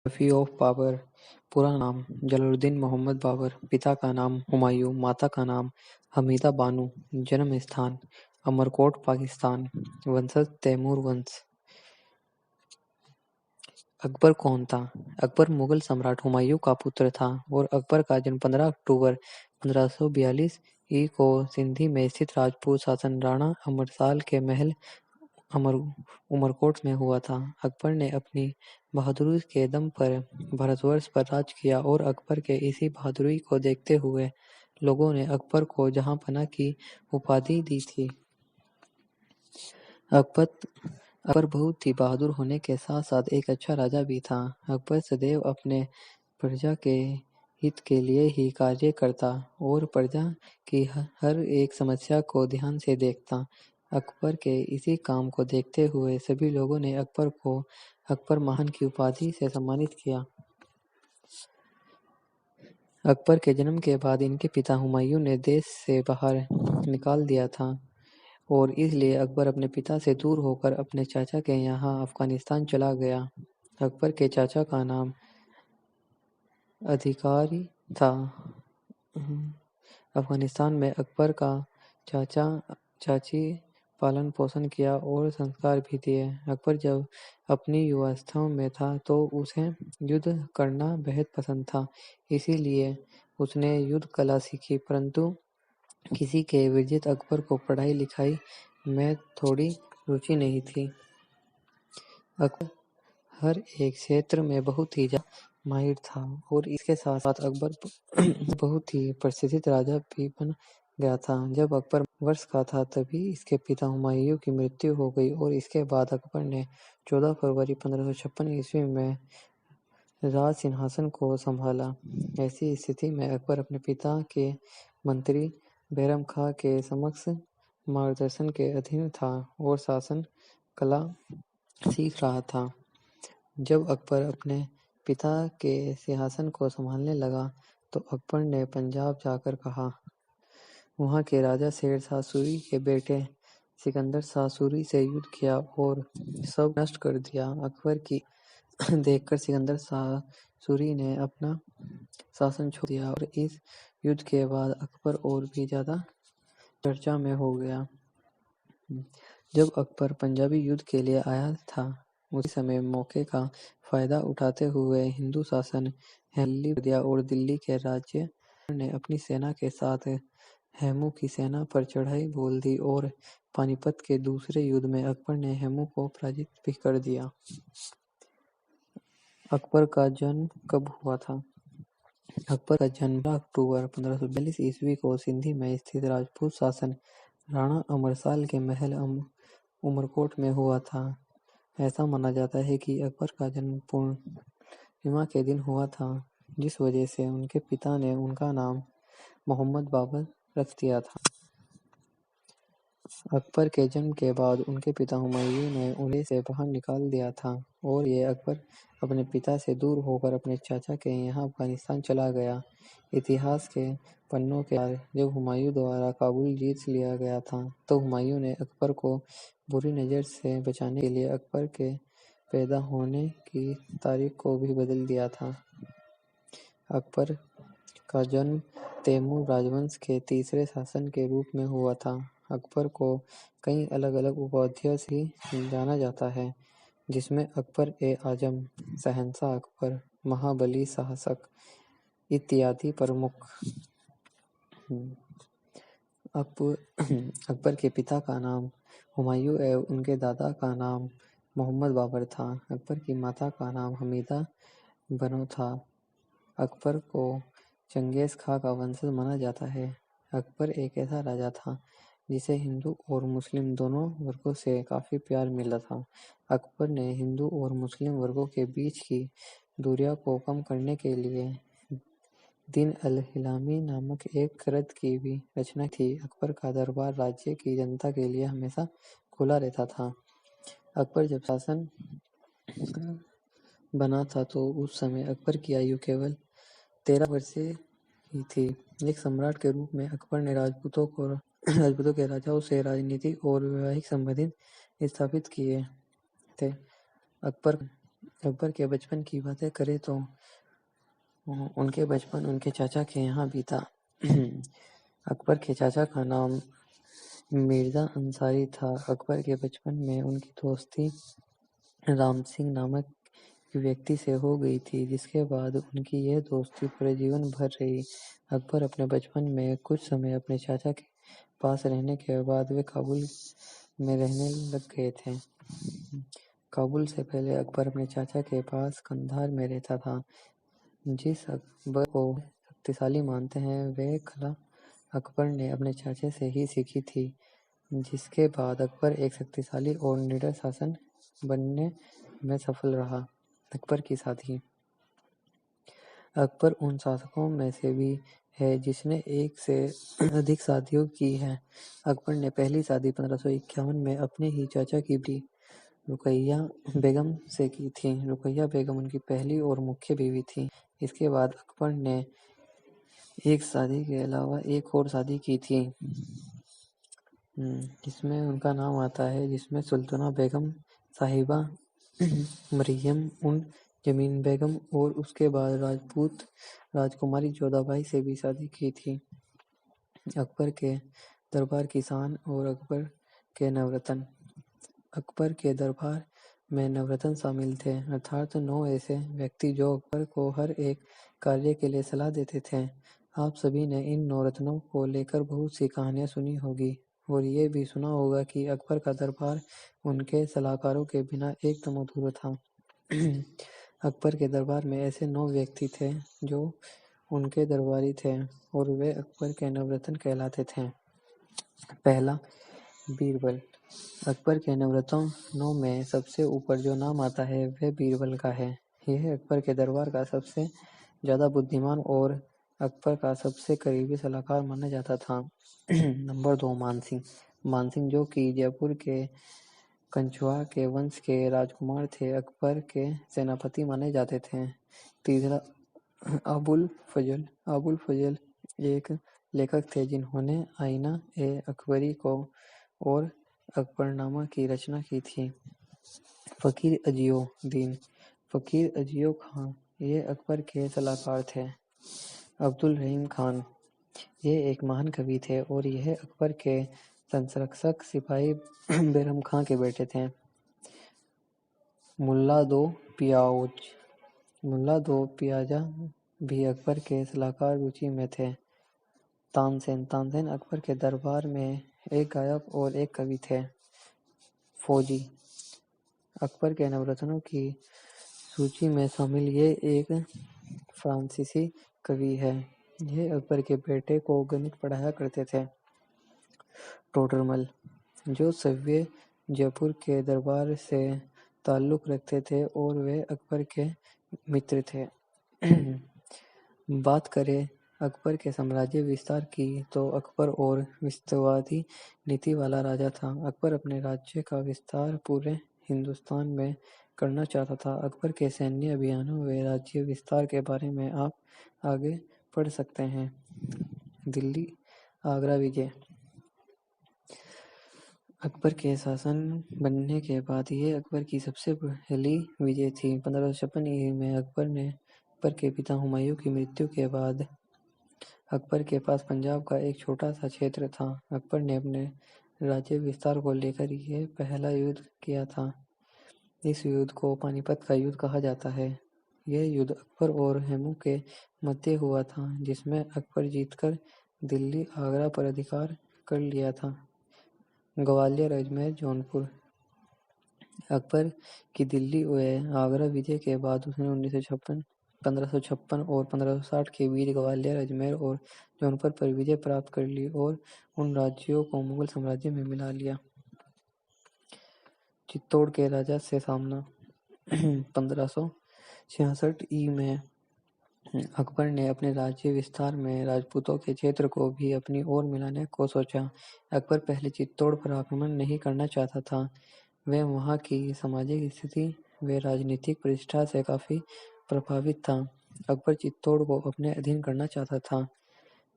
Rafi of Babar. पूरा नाम जलालुद्दीन मोहम्मद बाबर। पिता का नाम हुमायूं, माता का नाम हमीदा बानो। जन्म स्थान अमरकोट, पाकिस्तान। वंशज तैमूर वंश। अकबर कौन था? अकबर मुगल सम्राट हुमायूं का पुत्र था और अकबर का जन्म 15 अक्टूबर 1542 ई को सिंधी में स्थित राजपूत शासक राणा अमरसाल के महल अमर उमरकोट में हुआ था। अकबर ने अपनी बहादुरी के दम पर भारतवर्ष पर राज किया और अकबर के इसी बहादुरी को देखते हुए लोगों ने अकबर को जहांपनाह की उपाधि दी थी। अकबर अकबर बहुत ही बहादुर होने के साथ साथ एक अच्छा राजा भी था। अकबर सदैव अपने प्रजा के हित के लिए ही कार्य करता और प्रजा की हर एक समस्या को ध्यान से देखता। अकबर के इसी काम को देखते हुए सभी लोगों ने अकबर को अकबर महान की उपाधि से सम्मानित किया। अकबर के जन्म के बाद इनके पिता हुमायूं ने देश से बाहर निकाल दिया था और इसलिए अकबर अपने पिता से दूर होकर अपने चाचा के यहाँ अफगानिस्तान चला गया। अकबर के चाचा का नाम अधिकारी था। अफगानिस्तान में अकबर का चाचा चाची पालन पोषण किया और संस्कार भी दिए। अकबर जब अपनी युवावस्था में था तो उसे युद्ध करना बेहद पसंद था, इसीलिए उसने युद्ध कला सीखी, परंतु किसी के विपरीत अकबर को पढ़ाई लिखाई में थोड़ी रुचि नहीं थी। अकबर हर एक क्षेत्र में बहुत ही माहिर था और इसके साथ साथ अकबर बहुत ही प्रसिद्ध राजा भी बन गया था। जब अकबर वर्ष का था तभी इसके पिता हुमायूं की मृत्यु हो गई और इसके बाद अकबर ने 14 फरवरी 1556 ईस्वी में राज सिंहासन को संभाला। ऐसी स्थिति में अकबर अपने पिता के मंत्री बैरम खां के समक्ष मार्गदर्शन के अधीन था और शासन कला सीख रहा था। जब अकबर अपने पिता के सिंहासन को संभालने लगा तो अकबर ने पंजाब जाकर वहां के राजा शेर शाह सूरी के बेटे सिकंदर शाह सूरी से युद्ध किया और सब नष्ट कर दिया। अकबर की देखकर सिकंदर शाह सूरी ने अपना शासन छोड़ दिया और इस युद्ध के बाद अकबर और भी ज्यादा चर्चा में हो गया। जब अकबर पंजाबी युद्ध के लिए आया था उसी समय मौके का फायदा उठाते हुए हिंदू शासन दिल्ली कर दिया और दिल्ली के राज्य ने अपनी सेना के साथ हेमू की सेना पर चढ़ाई बोल दी और पानीपत के दूसरे युद्ध में अकबर ने हेमू को पराजित भी कर दिया। अकबर का जन्म कब हुआ था? अकबर का जन्म 15 अक्टूबर 1542 ईस्वी को सिंधी में स्थित राजपूत शासक राणा अमरसाल के महल उमरकोट में हुआ था। ऐसा माना जाता है कि अकबर का जन्म पूर्णिमा के दिन हुआ था, जिस वजह से उनके पिता ने उनका नाम मोहम्मद बाबर रख दिया था। अकबर के जन्म के बाद उनके पिता हुमायूं ने उन्हें से बाहर निकाल दिया था और ये अकबर अपने पिता से दूर होकर अपने चाचा के यहाँ अफगानिस्तान चला गया। इतिहास के पन्नों के अनुसार जब हुमायूं द्वारा काबुल जीत लिया गया था तो हुमायूं ने अकबर को बुरी नज़र से बचाने के लिए अकबर के पैदा होने की तारीख को भी बदल दिया था। अकबर का जन्म तैमूर राजवंश के तीसरे शासक के रूप में हुआ था। अकबर को कई अलग-अलग उपाधियों से जाना जाता है, जिसमें अकबर-ए-आजम, शहंशाह अकबर, महाबली शासक इत्यादि प्रमुख। अकबर के पिता का नाम हुमायूं एवं उनके दादा का नाम मोहम्मद बाबर था। अकबर की माता का नाम हमीदा बानो था। अकबर को चंगेज खां का वंशज माना जाता है। अकबर एक ऐसा राजा था जिसे हिंदू और मुस्लिम दोनों वर्गों से काफी प्यार मिला था। अकबर ने हिंदू और मुस्लिम वर्गों के बीच की दूरियों को कम करने के लिए दीन अल-इस्लामी नामक एक ग्रंथ की भी रचना थी। अकबर का दरबार राज्य की जनता के लिए हमेशा खुला रहता था। अकबर जब शासन बना था तो उस समय अकबर की आयु केवल 13 वर्ष ही थी। एक सम्राट के रूप में अकबर ने राजपूतों के राजाओं से राजनीतिक और वैवाहिक संबंध स्थापित किए थे। अकबर अकबर के बचपन की बातें करें तो उनके बचपन उनके चाचा के यहाँ बीता। अकबर के चाचा का नाम मिर्ज़ा अंसारी था। अकबर के बचपन में उनकी दोस्ती राम सिंह नामक व्यक्ति से हो गई थी, जिसके बाद उनकी यह दोस्ती पूरे जीवन भर रही। अकबर अपने बचपन में कुछ समय अपने चाचा के पास रहने के बाद वे काबुल में रहने लग गए थे। काबुल से पहले अकबर अपने चाचा के पास कंधार में रहता था। जिस अकबर को शक्तिशाली मानते हैं, वह कला अकबर ने अपने चाचा से ही सीखी थी, जिसके बाद अकबर एक शक्तिशाली और निडर शासक बनने में सफल रहा। अकबर की शादी। अकबर उन शासकों में से भी है जिसने एक से अधिक शादियों की है। अकबर ने पहली शादी 1551 में अपने ही चाचा की बेटी रुकैया बेगम से की थी। रुकैया बेगम उनकी पहली और मुख्य बीवी थी। इसके बाद अकबर ने एक शादी के अलावा एक और शादी की थी, जिसमें उनका नाम आता है, जिसमें सुल्ताना बेगम, साहिबा मरियम उन जमीन बेगम और उसके बाद राजपूत राजकुमारी जोधाबाई से भी शादी की थी। अकबर के दरबार की शान और अकबर के नवरत्न। अकबर के दरबार में नवरत्न शामिल थे, अर्थात 9 ऐसे व्यक्ति जो अकबर को हर एक कार्य के लिए सलाह देते थे। आप सभी ने इन नवरत्नों को लेकर बहुत सी कहानियां सुनी होगी और ये भी सुना होगा कि अकबर का दरबार उनके सलाहकारों के बिना एकदम अधूरा था। अकबर के दरबार में ऐसे 9 व्यक्ति थे जो उनके दरबारी थे और वे अकबर के नवरत्न कहलाते थे। पहला, बीरबल। अकबर के नवरत्नों में सबसे ऊपर जो नाम आता है वह बीरबल का है। यह अकबर के दरबार का सबसे ज़्यादा बुद्धिमान और अकबर का सबसे करीबी सलाहकार माना जाता था। नंबर 2, मानसिंह। मानसिंह जो कि जयपुर के कंछुआ के वंश के राजकुमार थे, अकबर के सेनापति माने जाते थे। तीसरा, अबुल फजल। अबुल फजल एक लेखक थे जिन्होंने आईना-ए-अकबरी को और अकबरनामा की रचना की थी। फ़कीर अज़ियो-दीन। फ़कीर अज़ियो खां ये अकबर के सलाहकार थे। अब्दुल रहीम खान ये एक महान कवि थे और यह अकबर के संरक्षक सिपाही बैरम खां के बेटे थे। मुल्ला दो पियाउज। मुल्ला दो पियाजा भी अकबर के सलाहकार रुचि में थे। तानसेन। तानसेन अकबर के दरबार में एक गायक और एक कवि थे। फौजी। अकबर के नवरत्नों की सूची में शामिल ये एक फ्रांसीसी कवि है। यह अकबर के बेटे को गणित पढ़ाया करते थे। टोडरमल जो सव्य जयपुर के दरबार से ताल्लुक रखते थे और वे अकबर के मित्र थे। बात करें अकबर के साम्राज्य विस्तार की तो अकबर और विस्तारवादी नीति वाला राजा था। अकबर अपने राज्य का विस्तार पूरे हिंदुस्तान में करना चाहता था। अकबर के सैन्य अभियानों व राज्य विस्तार के बारे में आप आगे पढ़ सकते हैं। दिल्ली आगरा विजय। अकबर के शासन बनने के बाद ये अकबर की सबसे पहली विजय थी। 1556 ईस्वी में अकबर के पिता हुमायूं की मृत्यु के बाद अकबर के पास पंजाब का एक छोटा सा क्षेत्र था। अकबर ने अपने राज्य विस्तार को लेकर यह पहला युद्ध किया था। इस युद्ध को पानीपत का युद्ध कहा जाता है। यह युद्ध अकबर और हेमू के मध्य हुआ था, जिसमें अकबर जीतकर दिल्ली आगरा पर अधिकार कर लिया था। ग्वालियर अजमेर जौनपुर। अकबर की दिल्ली व आगरा विजय के बाद उसने 1556 और 1560 के बीच ग्वालियर, अजमेर और जौनपुर पर विजय प्राप्त कर ली और उन राज्यों को मुगल साम्राज्य में मिला लिया। चित्तौड़ के राजा से सामना। 1566 ई में अकबर ने अपने राज्य विस्तार में राजपूतों के क्षेत्र को भी अपनी ओर मिलाने को सोचा। अकबर पहले चित्तौड़ पर आक्रमण नहीं करना चाहता था। वह वहां की सामाजिक स्थिति व राजनीतिक प्रतिष्ठा से काफी प्रभावित था। अकबर चित्तौड़ को अपने अधीन करना चाहता था।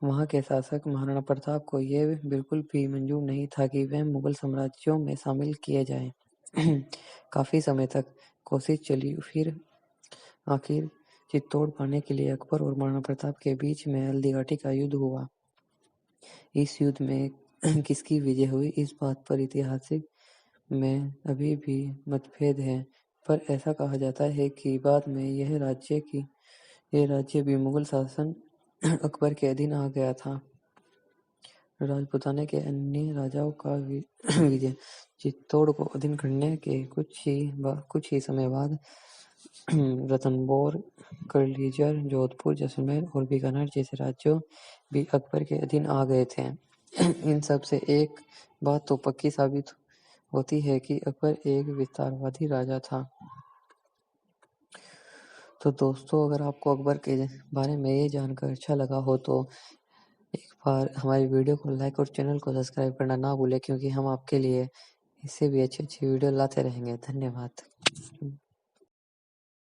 वहां के शासक महाराणा प्रताप को यह बिल्कुल भी मंजूर नहीं था कि वह मुगल साम्राज्यों में शामिल किए जाएं। काफी समय तक कोशिश चली। फिर आखिर चित्तौड़ पाने के लिए अकबर और महाराणा प्रताप के बीच में हल्दीघाटी का युद्ध हुआ। इस युद्ध में किसकी विजय हुई, इस बात पर ऐतिहासिक में अभी भी मतभेद है, पर ऐसा कहा जाता है कि बाद में यह राज्य भी मुगल शासन अकबर के अधीन आ गया था। राजपूताना के अन्य राजाओं का विजय। चित्तौड़ को अधीन करने के कुछ ही समय बाद रणथंभौर, करंजलि, जोधपुर, जैसलमेर और बीकानेर जैसे राज्यों भी अकबर के अधीन आ गए थे। इन सब से एक बात तो पक्की साबित होती है कि अकबर एक विस्तारवादी राजा था। तो दोस्तों, अगर आपको अकबर के बारे में ये जानकर अच्छा लगा हो तो एक बार हमारी वीडियो को लाइक और चैनल को सब्सक्राइब करना ना भूलें, क्योंकि हम आपके लिए इससे भी अच्छी वीडियो लाते रहेंगे। धन्यवाद।